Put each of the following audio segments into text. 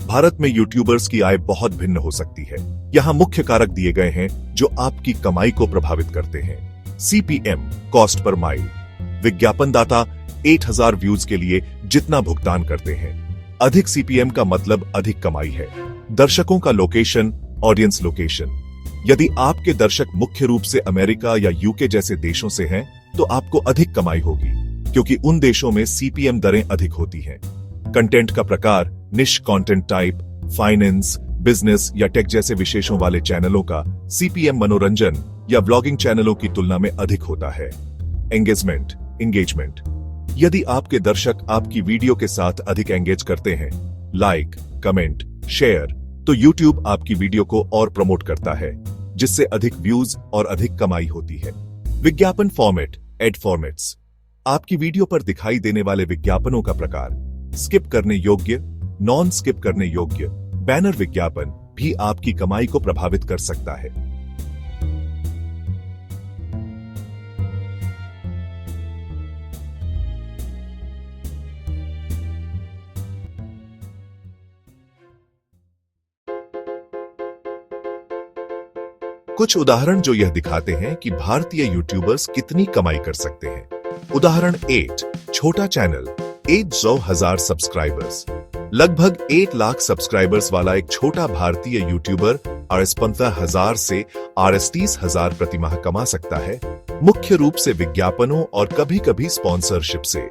भारत में यूट्यूबर्स की आय बहुत भिन्न हो सकती है। यहाँ मुख्य कारक दिए गए हैं जो आपकी कमाई को प्रभावित करते हैं। CPM, cost per mille. विज्ञापनदाता 8000 व्यूज के लिए जितना भुगतान करते हैं। अधिक CPM का मतलब अधिक कमाई है। दर्शकों का लोकेशन, ऑडियंस लोकेशन। यदि आपके दर्शक मुख्य रूप से अमेरिका या यूके जैसे देशों से हैं, तो आपको अधिक कमाई होगी, क्योंकि उन देशों में CPM दरें अधिक होती हैं। कंटेंट का प्रकार, निश कंटेंट टाइप, फाइनेंस, बिजनेस या टेक जैसे विशेषों वाले चैनलों का CPM मनोरंजन या ब्लॉगिंग चैनलों की तुलना में अधिक होता है। एंगेजमेंट। यदि आपके दर्शक आपकी वीडियो के साथ अधिक एंगेज करते हैं, लाइक, कमेंट, शेयर, तो YouTube आपकी वीडियो को और प्रमोट करता है, जिससे अधिक व्यूज और अधिक कमाई होती है। विज्ञापन फॉर्मेट, एड फॉर्मेट्स। आपकी वीडियो पर दिखाई देने वाले विज्ञापनों का प्रकार, स्किप करने योग्य, नॉन स्किप करने योग्य, बैनर विज्ञापन भी आपकी कमाई को प्रभावित कर सकता है। कुछ उदाहरण जो यह दिखाते हैं कि भारतीय यूट्यूबर्स कितनी कमाई कर सकते हैं। उदाहरण 8, छोटा चैनल, 800,000 सब्सक्राइबर्स। लगभग 1 लाख सब्सक्राइबर्स वाला एक छोटा भारतीय यूट्यूबर Rs 15,000 से Rs 30,000 प्रतिमाह कमा सकता है, मुख्य रूप से विज्ञापनों और कभी-कभी स्पॉन्सरशिप से।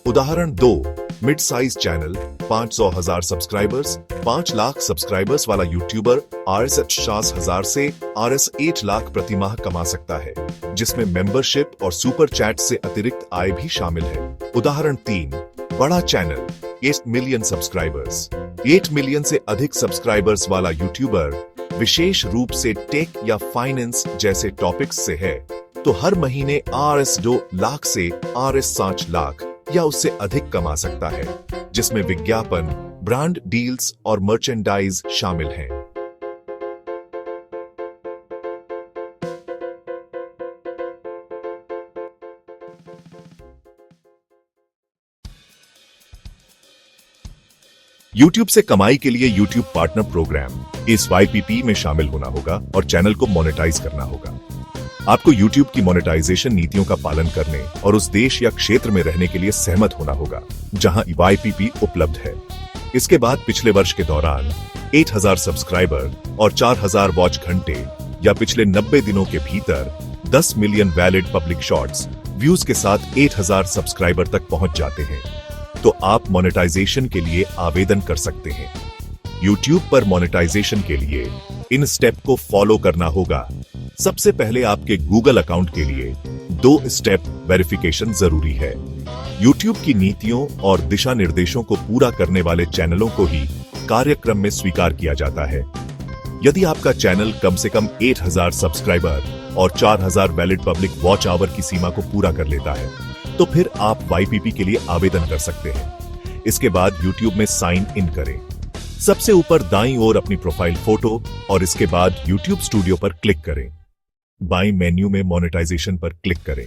उदाहरण 2, mid size channel, 500,000 subscribers. 5 lakh subscribers वाला यूट्यूबर Rs 50,000 से Rs 1 लाख प्रतिमाह कमा सकता है, जिसमें मेंबरशिप और सुपर चैट से अतिरिक्त आय भी शामिल है। उदाहरण 3, बड़ा चैनल, 8 मिलियन सब्सक्राइबर्स। 8 मिलियन से अधिक सब्सक्राइबर्स वाला यूट्यूबर विशेष रूप से टेक या फाइनेंस जैसे टॉपिक्स से है, तो हर महीने Rs 2 लाख से Rs 5 लाख या उससे अधिक कमा सकता है, जिसमें विज्ञापन, ब्रांड डील्स और मर्चेंडाइज शामिल हैं। YouTube से कमाई के लिए YouTube पार्टनर प्रोग्राम, इस YPP में शामिल होना होगा और चैनल को मोनेटाइज करना होगा। आपको YouTube की मोनेटाइजेशन नीतियों का पालन करने और उस देश या क्षेत्र में रहने के लिए सहमत होना होगा जहां YPP उपलब्ध है। इसके बाद पिछले वर्ष के दौरान 8,000 सब्सक्राइबर और 4,000 वॉच घंटे या पिछले 90 दिनों के भीतर 10 million valid public shots views के साथ 8,000 सब्सक्राइबर तक पहुंच जाते हैं, तो आप मोनेटाइजेशन के लिए आवेदन कर सकते हैं। YouTube पर मोनेटाइजेशन के लिए इन स्टेप को फॉलो करना होगा। सबसे पहले आपके Google अकाउंट के लिए 2 स्टेप वेरिफिकेशन जरूरी है। YouTube की नीतियों और दिशा निर्देशों को पूरा करने वाले चैनलों को ही कार्यक्रम में स्वीकार किया जाता है। यदि आपका चैनल कम से कम 8,000 सब्सक्राइबर और 4,000 वैलिड पब्लिक वॉच आवर की सीमा को पूरा कर लेता है, तो फिर आप YPP के लिए आवेदन कर सकते हैं। इसके बाद YouTube में साइन इन करें। सबसे ऊपर दाईं ओर अपनी प्रोफाइल फोटो और इसके बाद YouTube स्टूडियो पर क्लिक करें। बाईं मेन्यू में मोनेटाइजेशन पर क्लिक करें।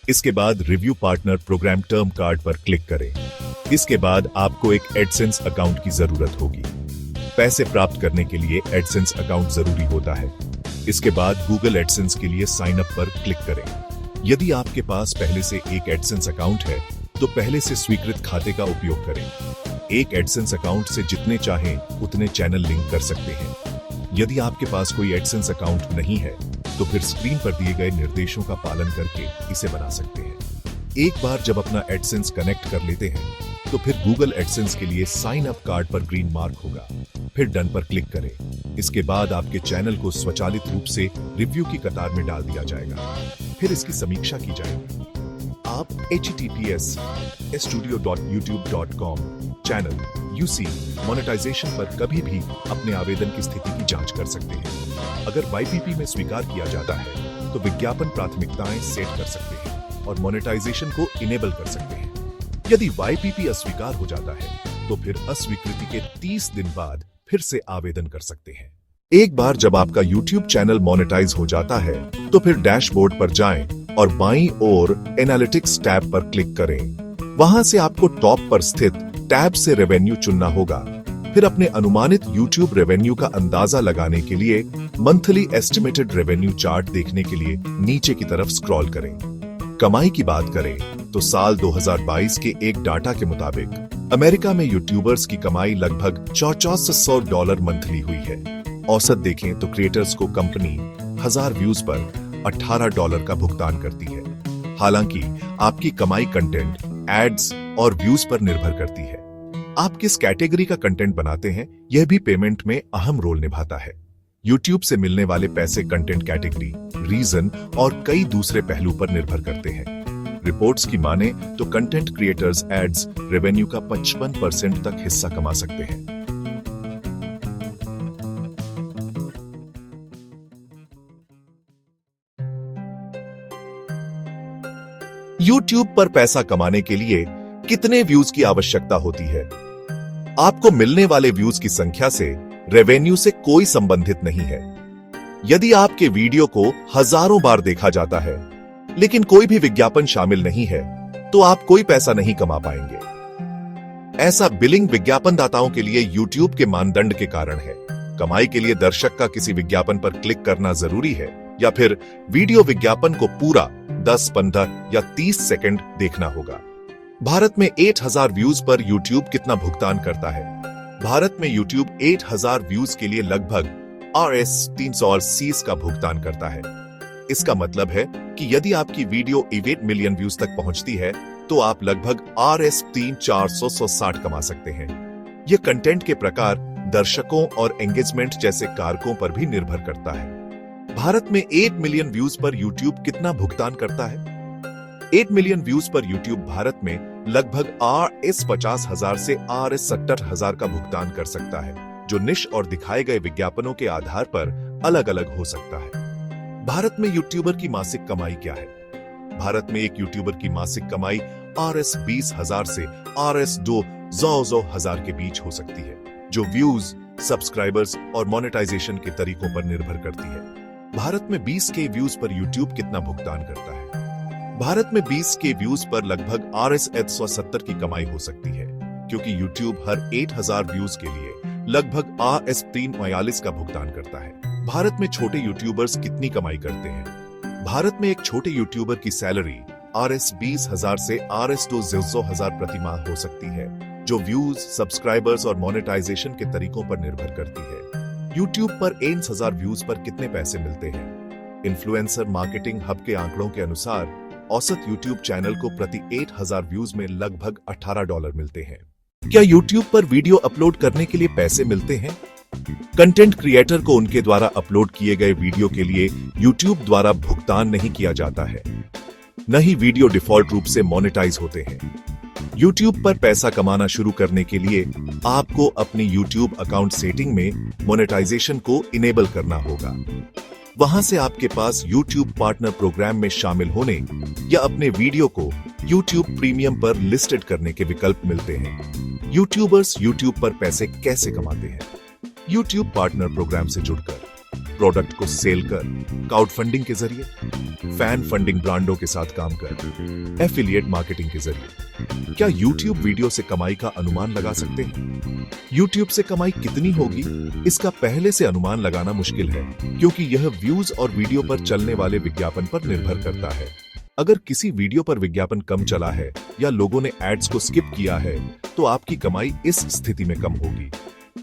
इसके बाद review partner program term card पर क्लिक करें। इसके बाद आपको एक एडसेंस अकाउंट की जरूरत होगी। पैसे प्राप्त करने के लिए एडसेंस अकाउंट जरूरी होता है। इसके बाद Google एडसेंस के लिए साइन अप पर क्लिक करें। यदि आपके पास पहले से एक एडसेंस अकाउंट है, तो पहले से स्वीकृत खाते का उपयोग करें। एक एडसेंस अकाउंट से जितने चाहें उतने चैनल लिंक कर सकते हैं। यदि आपके पास कोई एडसेंस अकाउंट नहीं है, तो फिर स्क्रीन पर दिए गए निर्देशों का पालन करके इसे बना सकते हैं। एक बार जब अपना एडसेंस कनेक्ट कर लेते हैं, तो फिर Google एडसेंस के लिए साइन अप कार्ड पर ग्रीन मार्क होगा। फिर डन पर क्लिक करें। इसके बाद आपके चैनल को स्वचालित रूप से रिव्यू की कतार में डाल दिया जाएगा। फिर इसकी समीक्षा की जाएगी। आप https://studio.youtube.com चैनल UC मोनेटाइजेशन पर कभी भी अपने आवेदन की स्थिति की जांच कर सकते हैं। अगर YPP में स्वीकार किया जाता है, तो विज्ञापन प्राथमिकताएं सेट कर सकते हैं और मोनेटाइजेशन को इनेबल कर सकते हैं। यदि YPP अस्वीकार हो जाता है, तो फिर अस्वीकृति के 30 दिन बाद फिर से आवेदन कर सकते हैं। एक बार जब आपका YouTube चैनल मोनेटाइज हो जाता है, तो फिर डैशबोर्ड पर जाएं और बाईं ओर एनालिटिक्स टैब पर क्लिक करें। वहां से आपको टॉप पर स्थित टैब से रेवेन्यू चुनना होगा। फिर अपने अनुमानित YouTube रेवेन्यू का अंदाजा लगाने के लिए मंथली एस्टिमेटेड रेवेन्यू चार्ट देखने के लिए नीचे की तरफ स्क्रॉल करें। कमाई की बात करें तो साल 2022 के एक डाटा के मुताबिक अमेरिका में यूट्यूबर्स की कमाई लगभग $6400 मंथली हुई है। औसत देखें तो क्रिएटर्स को कंपनी 1000 व्यूज पर $18 का भुगतान करती है। हालांकि आपकी कमाई कंटेंट, एड्स और व्यूज पर निर्भर करती है। आप किस कैटेगरी का कंटेंट बनाते हैं, यह भी पेमेंट में अहम रोल निभाता है। YouTube से मिलने वाले पैसे कंटेंट कैटेगरी, रीजन और कई दूसरे पहलू पर निर्भर करते हैं। रिपोर्ट्स की माने तो कंटेंट क्रिएटर्स एड्स रेवेन्यू का 55% तक हिस्सा कमा सकते हैं। YouTube पर पैसा कमाने के लिए कितने व्यूज की आवश्यकता होती है? आपको मिलने वाले व्यूज की संख्या से रेवेन्यू से कोई संबंधित नहीं है। यदि आपके वीडियो को हजारों बार देखा जाता है लेकिन कोई भी विज्ञापन शामिल नहीं है तो आप कोई पैसा नहीं कमा पाएंगे। ऐसा बिलिंग विज्ञापनदाताओं के लिए YouTube के मानदंड के कारण है। कमाई के लिए दर्शक का किसी विज्ञापन पर क्लिक करना जरूरी है या फिर वीडियो विज्ञापन को पूरा 10, 15 या 30 सेकंड देखना होगा। भारत में 8000 व्यूज पर YouTube कितना भुगतान करता है? भारत में YouTube 8000 व्यूज के लिए लगभग Rs. का भुगतान करता है। इसका मतलब है कि यदि आपकी वीडियो 8 मिलियन व्यूज तक पहुंचती है तो आप लगभग Rs. कमा सकते हैं। यह कंटेंट के प्रकार, दर्शकों और एंगेजमेंट जैसे कारकों पर भी निर्भर करता है। भारत में 8 मिलियन व्यूज पर YouTube कितना भुगतान करता है? 8 मिलियन व्यूज पर YouTube भारत में लगभग Rs. से Rs. का भुगतान कर सकता है, जो निश और दिखाए गए विज्ञापनों के आधार पर अलग अलग हो सकता है। भारत में यूट्यूबर की मासिक कमाई क्या है? भारत में एक यूट्यूबर की मासिक कमाई Rs. से Rs. के बीच हो सकती है, जो व्यूज, सब्सक्राइबर्स और मोनेटाइजेशन के तरीकों पर निर्भर करती है। भारत में 20K व्यूज पर YouTube कितना भुगतान करता है? भारत में 20K व्यूज पर लगभग Rs. की कमाई हो सकती है, क्योंकि YouTube हर 8000 व्यूज के लिए लगभग Rs. का भुगतान करता है। भारत में छोटे यूट्यूबर्स कितनी कमाई करते हैं? भारत में एक छोटे यूट्यूबर की सैलरी Rs. से Rs. प्रति माह हो सकती है, जो व्यूज, सब्सक्राइबर्स और मोनेटाइजेशन के तरीकों पर निर्भर करती है। YouTube पर 8000 व्यूज पर कितने पैसे मिलते हैं? इन्फ्लुएंसर मार्केटिंग हब के आंकड़ों के अनुसार औसत YouTube चैनल को प्रति 8000 व्यूज में लगभग $18 मिलते हैं। क्या YouTube पर वीडियो अपलोड करने के लिए पैसे मिलते हैं? कंटेंट क्रिएटर को उनके द्वारा अपलोड किए गए वीडियो के लिए YouTube द्वारा भुगतान नहीं किया जाता है, न ही वीडियो डिफॉल्ट रूप से मोनेटाइज होते हैं। YouTube पर पैसा कमाना शुरू करने के लिए आपको अपनी YouTube अकाउंट सेटिंग में मोनेटाइजेशन को इनेबल करना होगा। वहां से आपके पास YouTube पार्टनर प्रोग्राम में शामिल होने या अपने वीडियो को YouTube प्रीमियम पर लिस्टेड करने के विकल्प मिलते हैं। यूट्यूबर्स YouTube पर पैसे कैसे कमाते हैं? YouTube पार्टनर प्रोग्राम से जुड़कर, प्रोडक्ट को सेल कर, क्राउड फंडिंग के जरिए, फैन फंडिंग ब्रांडों के साथ काम कर, एफिलिएट मार्केटिंग के जरिए। क्या YouTube वीडियो से कमाई का अनुमान लगा सकते हैं? YouTube से कमाई कितनी होगी, इसका पहले से अनुमान लगाना मुश्किल है, क्योंकि यह व्यूज और वीडियो पर चलने वाले विज्ञापन पर निर्भर करता है। अगर किसी वीडियो पर विज्ञापन कम चला है या लोगों ने एड्स को स्किप किया है, तो आपकी कमाई इस स्थिति में कम होगी।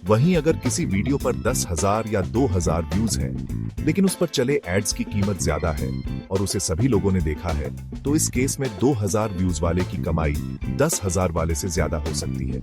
वहीं अगर किसी वीडियो पर 10,000 या 2,000 व्यूज हैं, लेकिन उस पर चले एड्स की कीमत ज्यादा है और उसे सभी लोगों ने देखा है, तो इस केस में 2000 व्यूज वाले की कमाई 10,000 वाले से ज्यादा हो सकती है।